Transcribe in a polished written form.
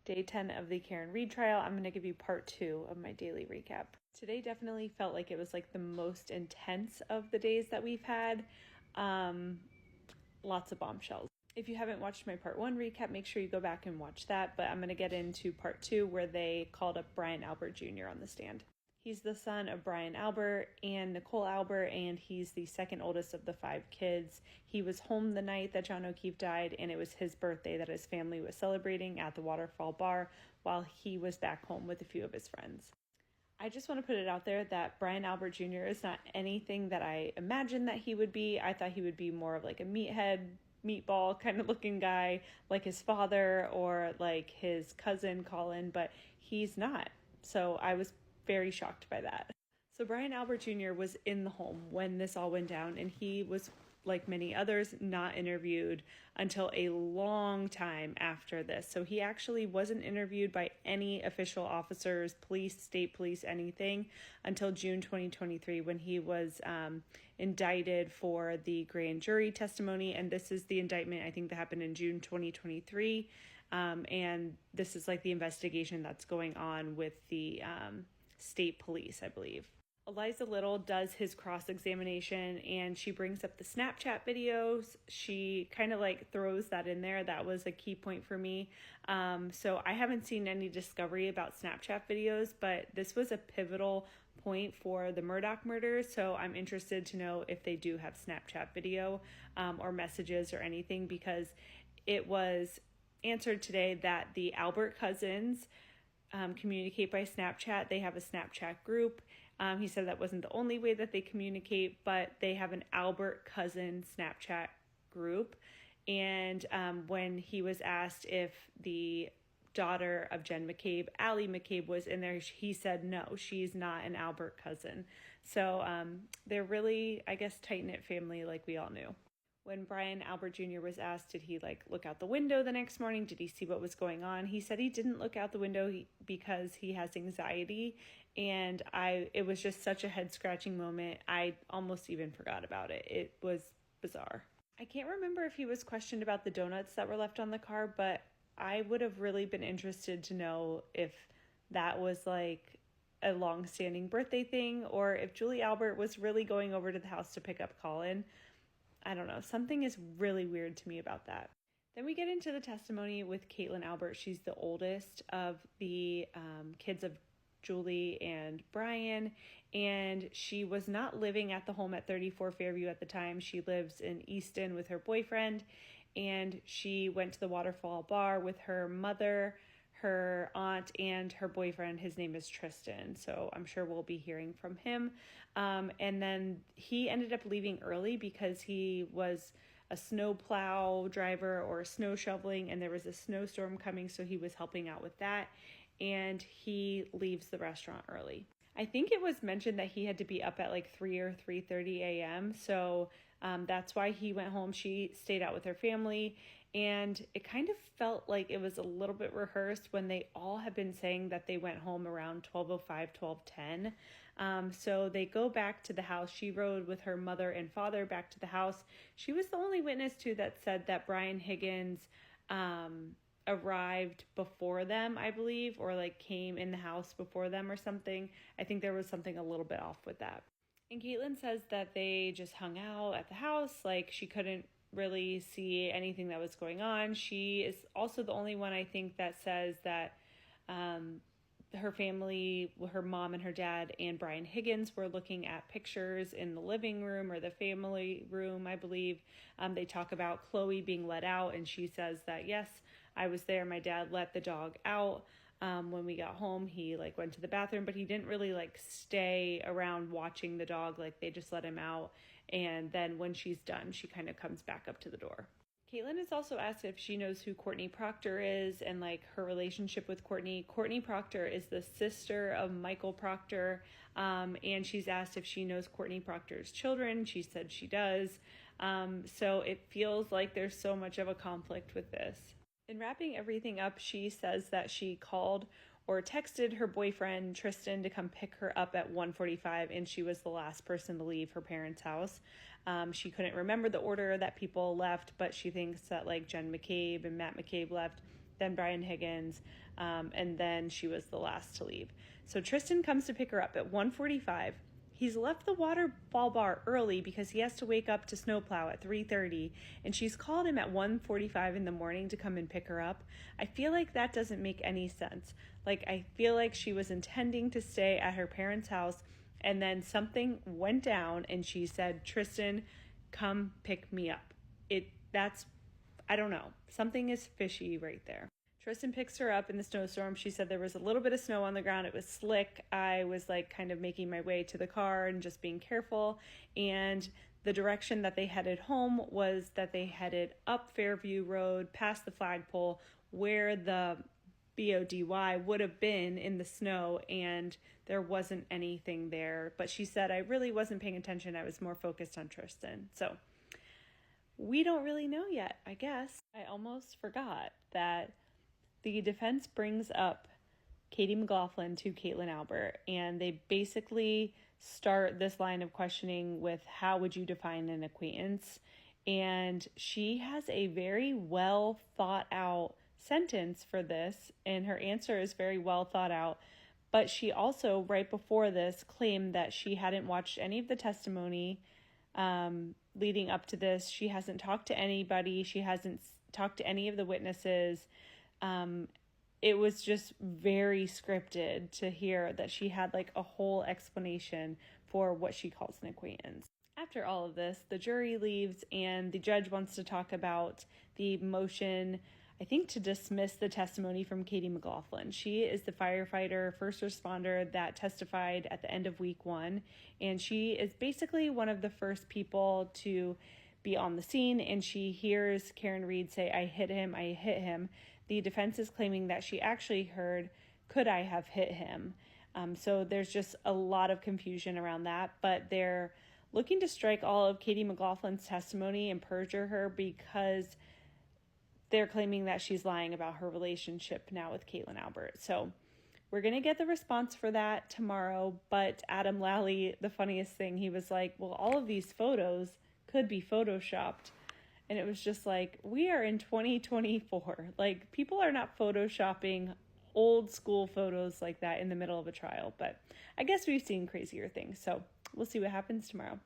Day 10 of the Karen Read trial. I'm going to give you part 2 of my daily recap. Today definitely felt like it was like the most intense of the days that we've had. Lots of bombshells. If you haven't watched my part 1 recap, make sure you go back and watch that. But I'm going to get into part 2 where they called up Brian Albert Jr. on the stand. He's the son of Brian Albert and Nicole Albert, and he's the second oldest of the 5 kids. He was home the night that John O'Keefe died, and it was his birthday that his family was celebrating at the Waterfall Bar while he was back home with a few of his friends. I just want to put it out there that Brian Albert Jr. is not anything that I imagined that he would be. I thought he would be more of like a meathead, meatball kind of looking guy, like his father or like his cousin Colin, but he's not. So I was very shocked by that. So Brian Albert Jr. was in the home when this all went down, and he was, like many others, not interviewed until a long time after this. So he actually wasn't interviewed by any official officers, police, state police, anything, until June 2023 when he was indicted for the grand jury testimony. And this is the indictment, I think, that happened in June 2023. And this is like the investigation that's going on with the state police, I believe. Eliza Little does his cross-examination, and she brings up the Snapchat videos. She kind of like throws that in there. That was a key point for me. So I haven't seen any discovery about Snapchat videos, but this was a pivotal point for the Murdaugh murders. So I'm interested to know if they do have Snapchat video or messages or anything, because it was answered today that the Albert cousins communicate by Snapchat. They have a Snapchat group. He said that wasn't the only way that they communicate, but they have an Albert cousin Snapchat group. And when he was asked if the daughter of Jen McCabe, Allie McCabe, was in there, he said no, she's not an Albert cousin. So they're really, I guess, tight-knit family like we all knew. When Brian Albert Jr. was asked, did he look out the window the next morning? Did he see what was going on? He said he didn't look out the window because he has anxiety. And it was just such a head-scratching moment. I almost even forgot about it. It was bizarre. I can't remember if he was questioned about the donuts that were left on the car, but I would have really been interested to know if that was like a long-standing birthday thing, or if Julie Albert was really going over to the house to pick up Colin. I don't know. Something is really weird to me about that. Then we get into the testimony with Caitlin Albert. She's the oldest of the kids of Julie and Brian, and she was not living at the home at 34 Fairview at the time. She lives in Easton with her boyfriend, and she went to the Waterfall Bar with her mother, her aunt, and her boyfriend. His name is Tristan, so I'm sure we'll be hearing from him. And then he ended up leaving early because he was a snowplow driver or snow shoveling, and there was a snowstorm coming, so he was helping out with that, and he leaves the restaurant early. I think it was mentioned that he had to be up at 3 or 3:30 a.m. So that's why he went home. She stayed out with her family, and it kind of felt like it was a little bit rehearsed when they all have been saying that they went home around 12:05, 12:10. So they go back to the house. She rode with her mother and father back to the house. She was the only witness too that said that Brian Higgins arrived before them, I believe, or came in the house before them or something. I think there was something a little bit off with that. And Caitlin says that they just hung out at the house. She couldn't really see anything that was going on. She is also the only one, I think, that says that her family, her mom and her dad and Brian Higgins, were looking at pictures in the living room or the family room, I believe. They talk about Chloe being let out, and she says that, yes, I was there. My dad let the dog out. When we got home, he went to the bathroom, but he didn't really stay around watching the dog. They just let him out. And then when she's done, she kind of comes back up to the door. Caitlin is also asked if she knows who Courtney Proctor is and her relationship with Courtney. Courtney Proctor is the sister of Michael Proctor, and she's asked if she knows Courtney Proctor's children. She said she does. So it feels like there's so much of a conflict with this. In wrapping everything up, she says that she called or texted her boyfriend Tristan to come pick her up at 1:45, and she was the last person to leave her parents' house. She couldn't remember the order that people left, but she thinks that Jen McCabe and Matt McCabe left, then Brian Higgins, and then she was the last to leave. So Tristan comes to pick her up at 1:45. He's left the waterfall bar early because he has to wake up to snowplow at 3:30, and she's called him at 1:45 in the morning to come and pick her up. I feel like that doesn't make any sense. Like, I feel like she was intending to stay at her parents' house, and then something went down, and she said, Tristan, come pick me up. I don't know. Something is fishy right there. Tristan picks her up in the snowstorm. She said there was a little bit of snow on the ground. It was slick. I was like kind of making my way to the car and just being careful. And the direction that they headed home was that they headed up Fairview Road, past the flagpole, where the BODY would have been in the snow, and there wasn't anything there. But she said, I really wasn't paying attention. I was more focused on Tristan. So we don't really know yet, I guess. I almost forgot that the defense brings up Katie McLaughlin to Caitlin Albert, and they basically start this line of questioning with, how would you define an acquaintance? And she has a very well thought out sentence for this, and her answer is very well thought out. But she also, right before this, claimed that she hadn't watched any of the testimony leading up to this. She hasn't talked to anybody. She hasn't talked to any of the witnesses. It was just very scripted to hear that she had like a whole explanation for what she calls an acquaintance. After all of this, the jury leaves and the judge wants to talk about the motion, I think, to dismiss the testimony from Katie McLaughlin. She is the firefighter, first responder that testified at the end of week 1, and she is basically one of the first people to be on the scene, and she hears Karen Read say, I hit him. The defense is claiming that she actually heard, could I have hit him? So there's just a lot of confusion around that, but they're looking to strike all of Katie McLaughlin's testimony and perjure her because they're claiming that she's lying about her relationship now with Caitlin Albert. So we're going to get the response for that tomorrow, but Adam Lally, the funniest thing, he was like, well, all of these photos could be photoshopped. And it was just like, we are in 2024. Like, people are not photoshopping old school photos like that in the middle of a trial. But I guess we've seen crazier things. So we'll see what happens tomorrow.